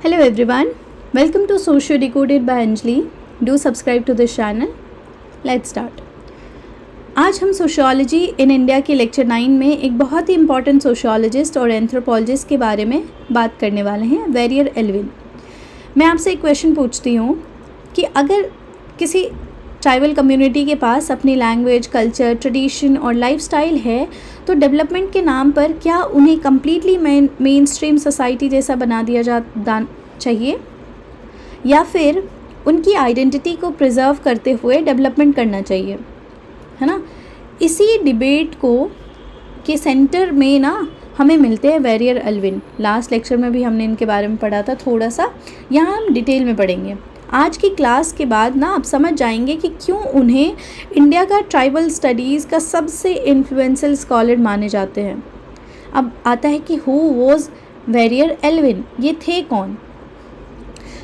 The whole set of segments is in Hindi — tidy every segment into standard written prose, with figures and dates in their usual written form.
Hello everyone, welcome to Socio Decoded by Anjali. Do subscribe to this channel. Let's start. आज हम सोशियोलॉजी इन इंडिया के लेक्चर 9 में एक बहुत ही इम्पॉर्टेंट सोशियोलॉजिस्ट और एंथ्रोपोलॉजिस्ट के बारे में बात करने वाले हैं, वेरियर एल्विन। मैं आपसे एक क्वेश्चन पूछती हूँ कि अगर किसी ट्राइबल कम्युनिटी के पास अपनी लैंग्वेज, कल्चर, ट्रेडिशन और लाइफस्टाइल है तो डेवलपमेंट के नाम पर क्या उन्हें कम्प्लीटली मेन स्ट्रीम सोसाइटी जैसा बना दिया चाहिए या फिर उनकी आइडेंटिटी को प्रिजर्व करते हुए डेवलपमेंट करना चाहिए, है ना। इसी डिबेट को के सेंटर में ना हमें मिलते हैं वेरियर एल्विन। लास्ट लेक्चर में भी हमने इनके बारे में पढ़ा था थोड़ा सा, यहाँ हम डिटेल में पढ़ेंगे। आज की क्लास के बाद ना आप समझ जाएंगे कि क्यों उन्हें इंडिया का ट्राइबल स्टडीज़ का सबसे इन्फ्लुएंशियल स्कॉलर माने जाते हैं। अब आता है कि हु वॉज वेरियर एल्विन, ये थे कौन।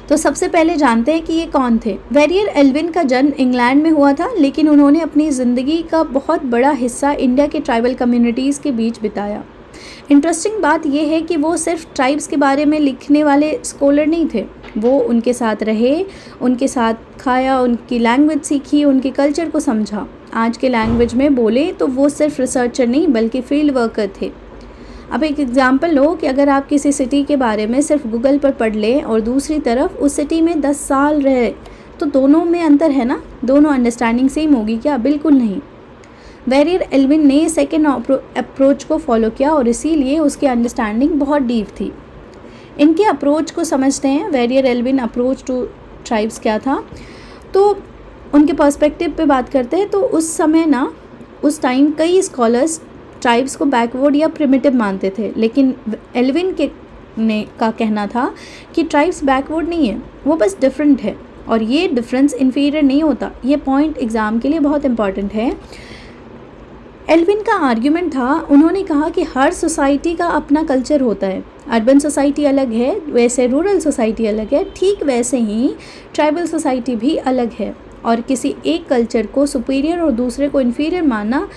तो सबसे पहले जानते हैं कि ये कौन थे। वेरियर एल्विन का जन्म इंग्लैंड में हुआ था, लेकिन उन्होंने अपनी ज़िंदगी का बहुत बड़ा हिस्सा इंडिया के ट्राइबल कम्युनिटीज़ के बीच बिताया। इंटरेस्टिंग बात यह है कि वो सिर्फ ट्राइब्स के बारे में लिखने वाले स्कॉलर नहीं थे, वो उनके साथ रहे, उनके साथ खाया, उनकी लैंग्वेज सीखी, उनके कल्चर को समझा। आज के लैंग्वेज में बोले तो वो सिर्फ रिसर्चर नहीं बल्कि फील्ड वर्कर थे। अब एक एग्जांपल लो कि अगर आप किसी सिटी के बारे में सिर्फ गूगल पर पढ़ लें और दूसरी तरफ उस सिटी में 10 साल रहे तो दोनों में अंतर है ना, दोनों अंडरस्टैंडिंग सेम होगी क्या? बिल्कुल नहीं। वेरियर एल्विन ने सेकेंड अप्रोच को फॉलो किया और इसीलिए उसकी अंडरस्टैंडिंग बहुत डीप थी। इनके अप्रोच को समझते हैं। Verrier Elwin approach to tribes क्या था, तो उनके पर्सपेक्टिव पे बात करते हैं। तो उस समय ना, उस टाइम कई स्कॉलर्स ट्राइब्स को बैकवर्ड या प्रिमिटिव मानते थे, लेकिन एल्विन का कहना था कि ट्राइब्स बैकवर्ड नहीं है, वो बस डिफरेंट है और ये डिफरेंस इन्फीरियर नहीं होता। ये पॉइंट एग्ज़ाम के लिए बहुत इंपॉर्टेंट है। एल्विन का आर्ग्यूमेंट था, उन्होंने कहा कि हर सोसाइटी का अपना कल्चर होता है। अर्बन सोसाइटी अलग है, वैसे रूरल सोसाइटी अलग है, ठीक वैसे ही ट्राइबल सोसाइटी भी अलग है और किसी एक कल्चर को सुपीरियर और दूसरे को इन्फीरियर मानना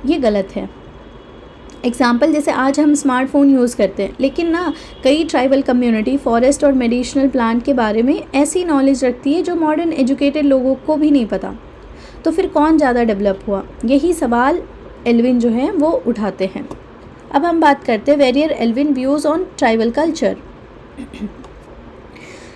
ये गलत है। एग्जाम्पल, जैसे आज हम स्मार्टफोन यूज़ करते हैं, लेकिन ना कई ट्राइबल कम्युनिटी फॉरेस्ट और मेडिसिनल प्लांट के बारे में ऐसी नॉलेज रखती है जो मॉडर्न एजुकेटेड लोगों को भी नहीं पता। तो फिर कौन ज़्यादा डेवलप हुआ? यही सवाल एल्विन जो है वो उठाते हैं। अब हम बात करते हैं Verrier Elwin views on tribal culture.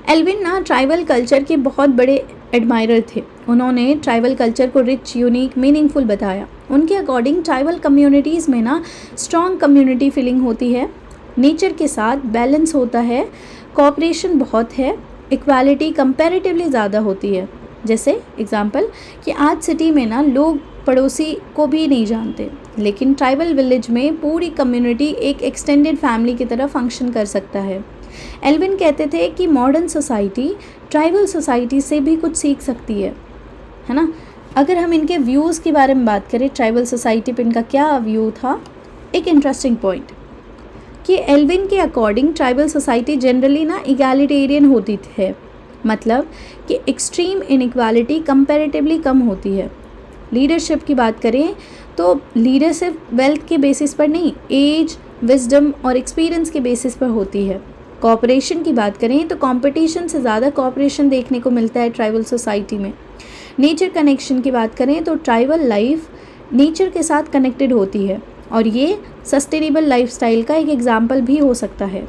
Elwin ना ट्राइबल कल्चर के बहुत बड़े एडमायरर थे। उन्होंने ट्राइबल कल्चर को रिच, यूनिक, मीनिंगफुल बताया। उनके अकॉर्डिंग ट्राइबल कम्युनिटीज़ में ना स्ट्रॉन्ग कम्युनिटी फीलिंग होती है, नेचर के साथ बैलेंस होता है, कोऑपरेशन बहुत है, इक्वालिटी कंपैरेटिवली ज़्यादा होती है। जैसे एग्जांपल कि आज सिटी में ना लोग पड़ोसी को भी नहीं जानते, लेकिन ट्राइबल विलेज में पूरी कम्युनिटी एक एक्सटेंडेड फैमिली की तरह फंक्शन कर सकता है। एल्विन कहते थे कि मॉडर्न सोसाइटी ट्राइबल सोसाइटी से भी कुछ सीख सकती है ना। अगर हम इनके व्यूज़ के बारे में बात करें, ट्राइबल सोसाइटी पे इनका क्या व्यू था, एक इंटरेस्टिंग पॉइंट कि एल्विन के अकॉर्डिंग ट्राइबल सोसाइटी जनरली ना इगैलिटेरियन होती है, मतलब कि एक्सट्रीम इनइक्वालिटी कंपैरेटिवली कम होती है। लीडरशिप की बात करें तो लीडरशिप वेल्थ के बेसिस पर नहीं, एज, विजडम और एक्सपीरियंस के बेसिस पर होती है। कोऑपरेशन की बात करें तो कंपटीशन से ज़्यादा कोऑपरेशन देखने को मिलता है ट्राइबल सोसाइटी में। नेचर कनेक्शन की बात करें तो ट्राइबल लाइफ नेचर के साथ कनेक्टेड होती है और ये सस्टेनेबल लाइफस्टाइल का एक एग्जाम्पल भी हो सकता है।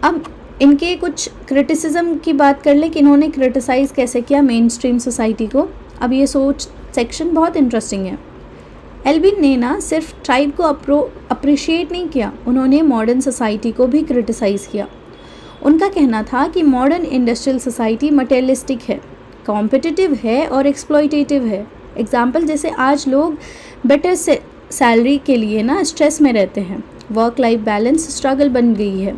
अब इनके कुछ क्रिटिसिज्म की बात कर ले कि इन्होंने क्रिटिसाइज़ कैसे किया मेन स्ट्रीम सोसाइटी को। अब ये सोच सेक्शन बहुत इंटरेस्टिंग है। एल्विन ने ना सिर्फ ट्राइब को अप्रिशिएट नहीं किया, उन्होंने मॉडर्न सोसाइटी को भी क्रिटिसाइज़ किया। उनका कहना था कि मॉडर्न इंडस्ट्रियल सोसाइटी मटेरियलिस्टिक है, कॉम्पिटिटिव है और एक्सप्लॉइटेटिव है। एग्जाम्पल, जैसे आज लोग बेटर सैलरी के लिए ना स्ट्रेस में रहते हैं, वर्क लाइफ बैलेंस स्ट्रगल बन गई है,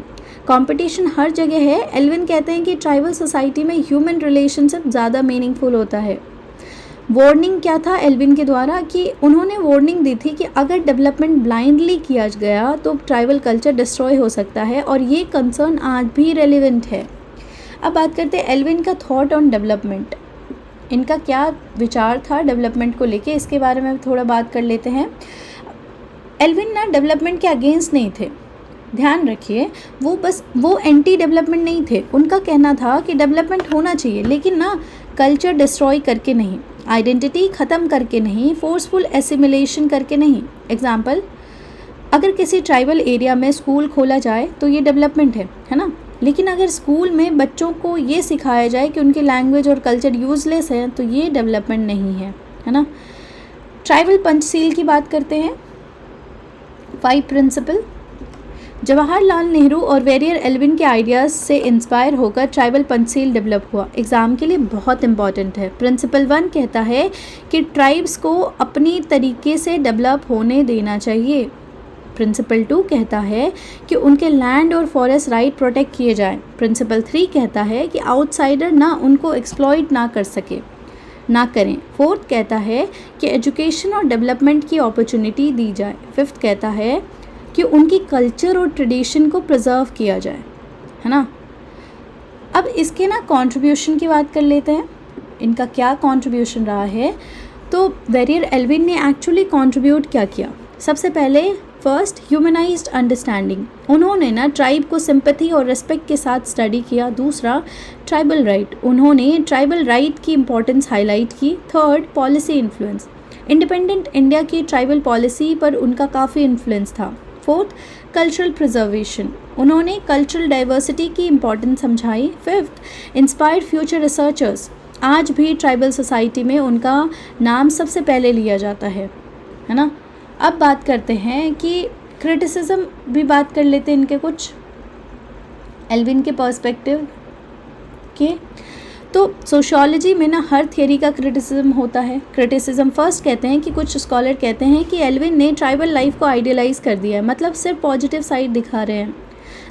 कंपटीशन हर जगह है। एल्विन कहते हैं कि ट्राइबल सोसाइटी में ह्यूमन रिलेशनशिप ज़्यादा मीनिंगफुल होता है। वार्निंग क्या था एल्विन के द्वारा, कि उन्होंने वार्निंग दी थी कि अगर डेवलपमेंट ब्लाइंडली किया गया तो ट्राइबल कल्चर डिस्ट्रॉय हो सकता है और ये कंसर्न आज भी रेलिवेंट है। अब बात करते हैं एल्विन का थॉट ऑन डेवलपमेंट। इनका क्या विचार था डेवलपमेंट को लेके, इसके बारे में थोड़ा बात कर लेते हैं। एल्विन ना डेवलपमेंट के अगेंस्ट नहीं थे, ध्यान रखिए, वो एंटी डेवलपमेंट नहीं थे। उनका कहना था कि डेवलपमेंट होना चाहिए, लेकिन ना कल्चर डिस्ट्रॉय करके नहीं, आइडेंटिटी ख़त्म करके नहीं, फोर्सफुल एसिमिलेशन करके नहीं। एग्जाम्पल, अगर किसी ट्राइबल एरिया में स्कूल खोला जाए तो ये डेवलपमेंट है ना। लेकिन अगर स्कूल में बच्चों को ये सिखाया जाए कि उनकी लैंग्वेज और कल्चर यूजलेस है तो ये डेवलपमेंट नहीं है ना। ट्राइबल पंचशील की बात करते हैं। 5 प्रिंसिपल। जवाहरलाल नेहरू और वेरियर एल्विन के आइडियाज़ से इंस्पायर होकर ट्राइबल पंचशील डेवलप हुआ। एग्ज़ाम के लिए बहुत इंपॉर्टेंट है। प्रिंसिपल 1 कहता है कि ट्राइब्स को अपनी तरीके से डेवलप होने देना चाहिए। प्रिंसिपल 2 कहता है कि उनके लैंड और फॉरेस्ट राइट प्रोटेक्ट किए जाएं। प्रिंसिपल 3 कहता है कि आउटसाइडर ना उनको एक्सप्लॉइट ना करें। 4th कहता है कि एजुकेशन और डेवलपमेंट की अपॉर्चुनिटी दी जाए। 5th कहता है कि उनकी कल्चर और ट्रेडिशन को प्रिजर्व किया जाए, है ना। अब इसके ना कंट्रीब्यूशन की बात कर लेते हैं, इनका क्या कंट्रीब्यूशन रहा है। तो वेरियर एल्विन ने एक्चुअली कंट्रीब्यूट क्या किया। सबसे पहले फर्स्ट, ह्यूमनाइज्ड अंडरस्टैंडिंग। उन्होंने ना ट्राइब को सिंपैथी और रिस्पेक्ट के साथ स्टडी किया। दूसरा, ट्राइबल राइट। उन्होंने ट्राइबल राइट की इम्पोर्टेंस हाईलाइट की। Third, policy influence. Independent India की ट्राइबल पॉलिसी पर उनका काफ़ी इन्फ्लुएंस था। Fourth, cultural preservation. उन्होंने कल्चरल डाइवर्सिटी की इम्पोर्टेंस समझाई। Fifth, inspired future researchers. आज भी ट्राइबल सोसाइटी में उनका नाम सबसे पहले लिया जाता है ना। अब बात करते हैं कि क्रिटिसिज्म भी बात कर लेते हैं इनके कुछ, एल्विन के पर्सपेक्टिव के। तो सोशियोलॉजी में ना हर थियरी का क्रिटिसिज्म होता है। क्रिटिसिज्म फर्स्ट कहते हैं कि कुछ स्कॉलर कहते हैं कि एल्विन ने ट्राइबल लाइफ को आइडियलाइज कर दिया है, मतलब सिर्फ पॉजिटिव साइड दिखा रहे हैं।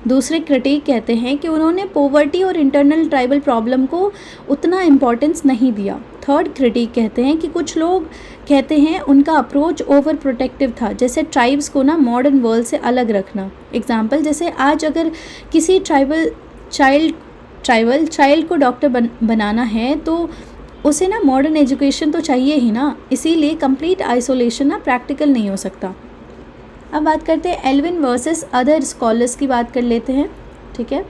दूसरे क्रिटिक कहते हैं कि उन्होंने पॉवर्टी और इंटरनल ट्राइबल प्रॉब्लम को उतना इम्पोर्टेंस नहीं दिया। थर्ड क्रिटिक कहते हैं कि कुछ लोग कहते हैं उनका अप्रोच ओवर प्रोटेक्टिव था, जैसे ट्राइब्स को ना मॉडर्न वर्ल्ड से अलग रखना। एग्जाम्पल, जैसे आज अगर किसी ट्राइबल चाइल्ड को डॉक्टर बनाना है तो उसे ना मॉडर्न एजुकेशन तो चाहिए ही ना, इसीलिए कंप्लीट आइसोलेशन ना प्रैक्टिकल नहीं हो सकता। अब बात करते हैं एल्विन वर्सेस अदर स्कॉलर्स की बात कर लेते हैं, ठीक है।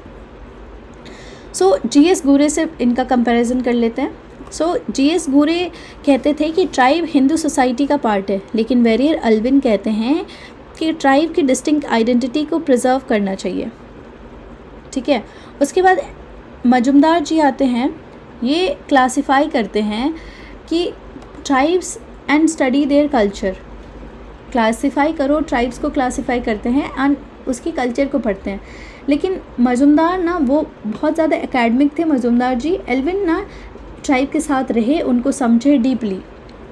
सो जीएस गुरे से इनका कंपैरिजन कर लेते हैं। सो जीएस गुरे कहते थे कि ट्राइब हिंदू सोसाइटी का पार्ट है, लेकिन वेरियर एल्विन कहते हैं कि ट्राइब की डिस्टिंक्ट आइडेंटिटी को प्रिजर्व करना चाहिए, ठीक है। उसके बाद मजुमदार जी आते हैं, ये क्लासिफाई करते हैं कि tribes and study their culture. Classify करो, ट्राइब्स को क्लासिफाई करते हैं एंड उसकी कल्चर को पढ़ते हैं। लेकिन मजुमदार ना वो बहुत ज़्यादा एकेडमिक थे मजुमदार जी। एल्विन ना ट्राइब के साथ रहे, उनको समझे डीपली,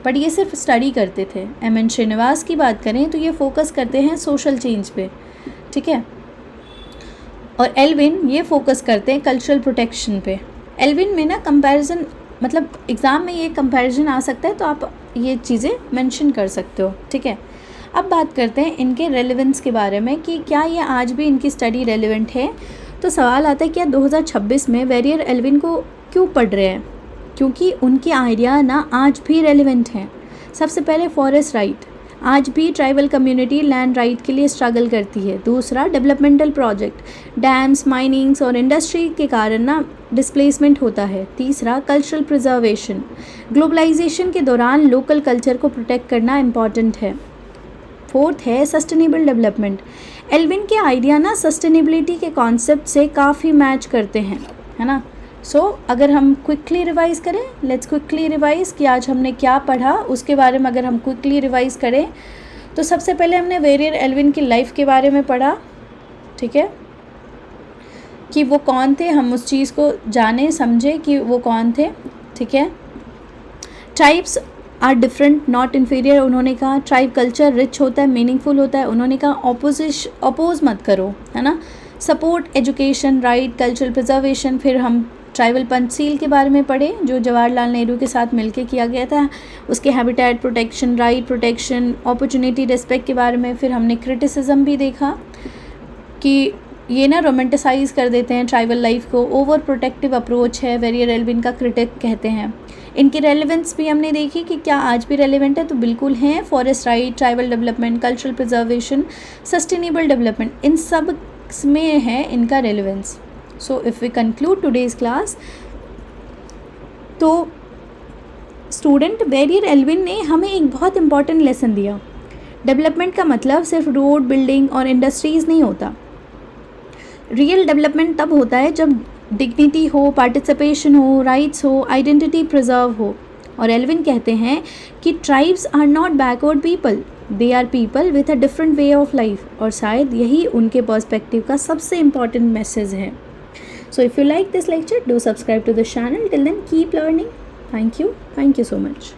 बट ये सिर्फ स्टडी करते थे। एम.एन. श्रीनिवास की बात करें तो ये फोकस करते हैं सोशल चेंज पे, ठीक है। और एल्विन ये फोकस करते हैं कल्चरल प्रोटेक्शन पे। एल्विन में ना कंपैरिजन, मतलब एग्ज़ाम में ये कंपैरिजन आ सकता है, तो आप ये चीज़ें मेंशन कर सकते हो, ठीक है। अब बात करते हैं इनके रेलेवेंस के बारे में कि क्या ये आज भी इनकी स्टडी रेलेवेंट है। तो सवाल आता है क्या 2026 में वेरियर एल्विन को क्यों पढ़ रहे हैं, क्योंकि उनके आइडिया ना आज भी रेलेवेंट हैं। सबसे पहले फॉरेस्ट राइट, आज भी ट्राइबल कम्युनिटी लैंड राइट के लिए स्ट्रगल करती है। दूसरा, डेवलपमेंटल प्रोजेक्ट, डैम्स, माइनिंग्स और इंडस्ट्री के कारण ना डिस्प्लेसमेंट होता है। तीसरा, कल्चरल प्रिजर्वेशन, ग्लोबलाइजेशन के दौरान लोकल कल्चर को प्रोटेक्ट करना इम्पॉर्टेंट है। फोर्थ है सस्टेनेबल डेवलपमेंट। एल्विन के आइडिया ना सस्टेनेबिलिटी के कॉन्सेप्ट से काफ़ी मैच करते हैं, है ना। सो अगर हम क्विकली रिवाइज़ करें, लेट्स क्विकली रिवाइज़ कि आज हमने क्या पढ़ा उसके बारे में अगर हम क्विकली रिवाइज़ करें तो सबसे पहले हमने वेरियर एल्विन की लाइफ के बारे में पढ़ा, ठीक है, कि वो कौन थे, हम उस चीज़ को जाने समझे कि वो कौन थे, ठीक है। Tribes are different not inferior, उन्होंने कहा। ट्राइब कल्चर रिच होता है, मीनिंगफुल होता है, उन्होंने कहा। अपोज मत करो, है ना। Support education, right, cultural preservation. फिर हम ट्राइबल पंचशील के बारे में पढ़े जो जवाहरलाल नेहरू के साथ मिलकर किया गया था, उसके habitat protection, right protection, opportunity respect के बारे में। फिर हमने क्रिटिसिज्म भी देखा कि ये ना रोमांटिसाइज कर देते हैं ट्राइबल लाइफ को, ओवर प्रोटेक्टिव अप्रोच है, वेरियर एल्विन का क्रिटिक कहते हैं। इनकी रेलेवेंस भी हमने देखी कि क्या आज भी रेलेवेंट है, तो बिल्कुल हैं। Forest right, tribal development, cultural preservation, sustainable development, इन सब में है इनका relevance. So if we conclude today's class, तो स्टूडेंट वेरियर एल्विन ने हमें एक बहुत इंपॉर्टेंट लेसन दिया। डेवलपमेंट का मतलब सिर्फ रोड, बिल्डिंग और इंडस्ट्रीज़ नहीं होता। रियल डेवलपमेंट तब होता है जब डिग्निटी हो, पार्टिसिपेशन हो, राइट्स हो, आइडेंटिटी प्रिजर्व हो। और एल्विन कहते हैं कि tribes are not backward people, they are people with a different way of life. और शायद यही उनके पर्सपेक्टिव का सबसे इम्पॉर्टेंट मैसेज है। So if you like this lecture, do subscribe to the channel. Till then, keep learning. Thank you so much.